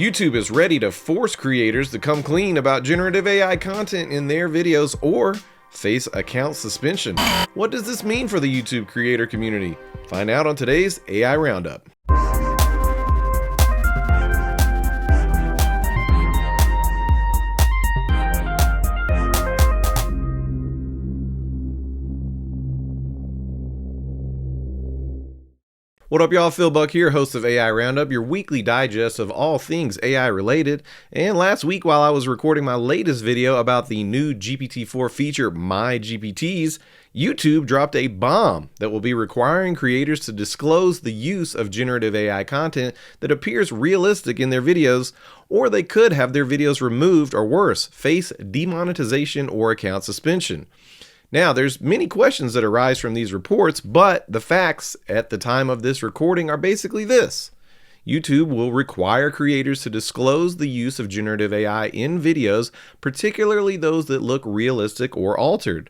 YouTube is ready to force creators to come clean about generative AI content in their videos or face account suspension. What does this mean for the YouTube creator community? Find out on today's AI Roundup. What up, y'all? Phil Buck here, host of AI Roundup, your weekly digest of all things AI related. And last week, while I was recording my latest video about the new GPT-4 feature, My GPTs, YouTube dropped a bomb that will be requiring creators to disclose the use of generative AI content that appears realistic in their videos, or they could have their videos removed or worse, face demonetization or account suspension. Now, there's many questions that arise from these reports, but the facts at the time of this recording are basically this. YouTube will require creators to disclose the use of generative AI in videos, particularly those that look realistic or altered.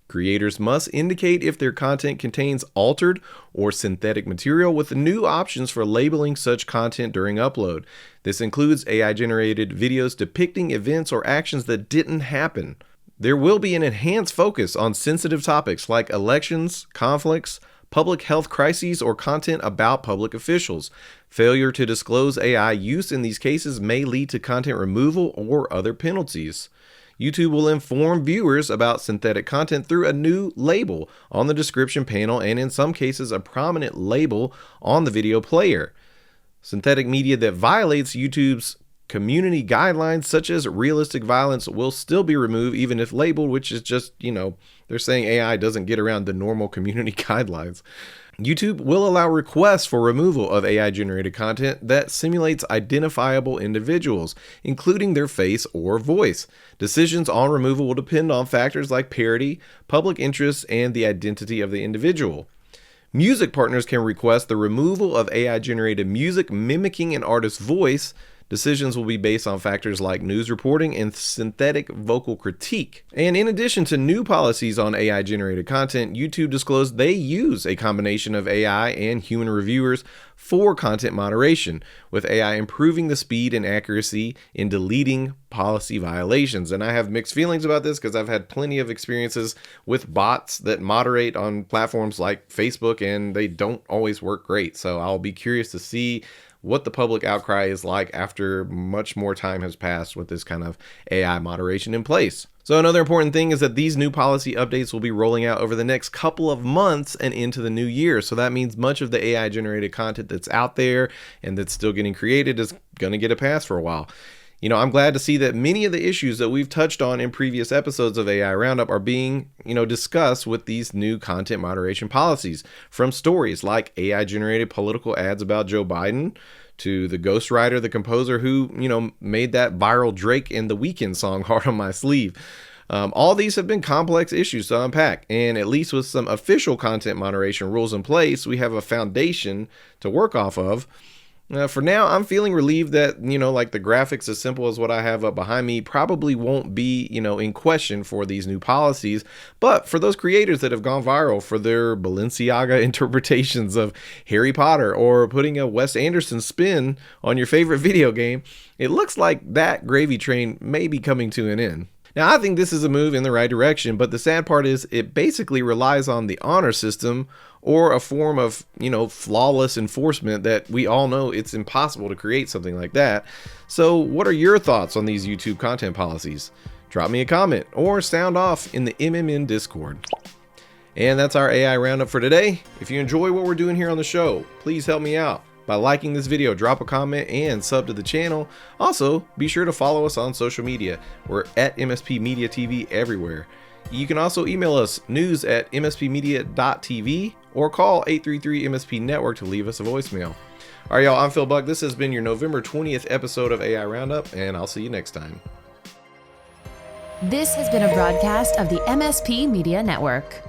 Creators must indicate if their content contains altered or synthetic material with new options for labeling such content during upload. This includes AI-generated videos depicting events or actions that didn't happen. There will be an enhanced focus on sensitive topics like elections, conflicts, public health crises, or content about public officials. Failure to disclose AI use in these cases may lead to content removal or other penalties. YouTube will inform viewers about synthetic content through a new label on the description panel and in some cases a prominent label on the video player. Synthetic media that violates YouTube's community guidelines, such as realistic violence, will still be removed even if labeled, which is just, they're saying AI doesn't get around the normal community guidelines. YouTube will allow requests for removal of AI-generated content that simulates identifiable individuals, including their face or voice. Decisions on removal will depend on factors like parody, public interest, and the identity of the individual. Music partners can request the removal of AI-generated music mimicking an artist's voice. Decisions will be based on factors like news reporting and synthetic vocal critique. And in addition to new policies on AI-generated content, YouTube disclosed they use a combination of AI and human reviewers for content moderation, with AI improving the speed and accuracy in deleting policy violations. And I have mixed feelings about this because I've had plenty of experiences with bots that moderate on platforms like Facebook, and they don't always work great. So I'll be curious to see what the public outcry is like after much more time has passed with this kind of AI moderation in place. So another important thing is that these new policy updates will be rolling out over the next couple of months and into the new year. So that means much of the AI generated content that's out there and that's still getting created is going to get a pass for a while. I'm glad to see that many of the issues that we've touched on in previous episodes of AI Roundup are being, discussed with these new content moderation policies, from stories like AI-generated political ads about Joe Biden to the ghostwriter, the composer who, made that viral Drake and The Weeknd song Hard on My Sleeve. All these have been complex issues to unpack, and at least with some official content moderation rules in place, we have a foundation to work off of. For now, I'm feeling relieved that, like the graphics as simple as what I have up behind me probably won't be, in question for these new policies. But for those creators that have gone viral for their Balenciaga interpretations of Harry Potter or putting a Wes Anderson spin on your favorite video game, it looks like that gravy train may be coming to an end. Now, I think this is a move in the right direction, but the sad part is it basically relies on the honor system or a form of, flawless enforcement that we all know it's impossible to create something like that. So what are your thoughts on these YouTube content policies? Drop me a comment or sound off in the MMN Discord. And that's our AI Roundup for today. If you enjoy what we're doing here on the show, please help me out by liking this video, drop a comment, and sub to the channel. Also, be sure to follow us on social media. We're at MSP Media TV everywhere. You can also email us news@mspmedia.tv or call 833-MSP-NETWORK to leave us a voicemail. All right, y'all, I'm Phil Buck. This has been your November 20th episode of AI Roundup, and I'll see you next time. This has been a broadcast of the MSP Media Network.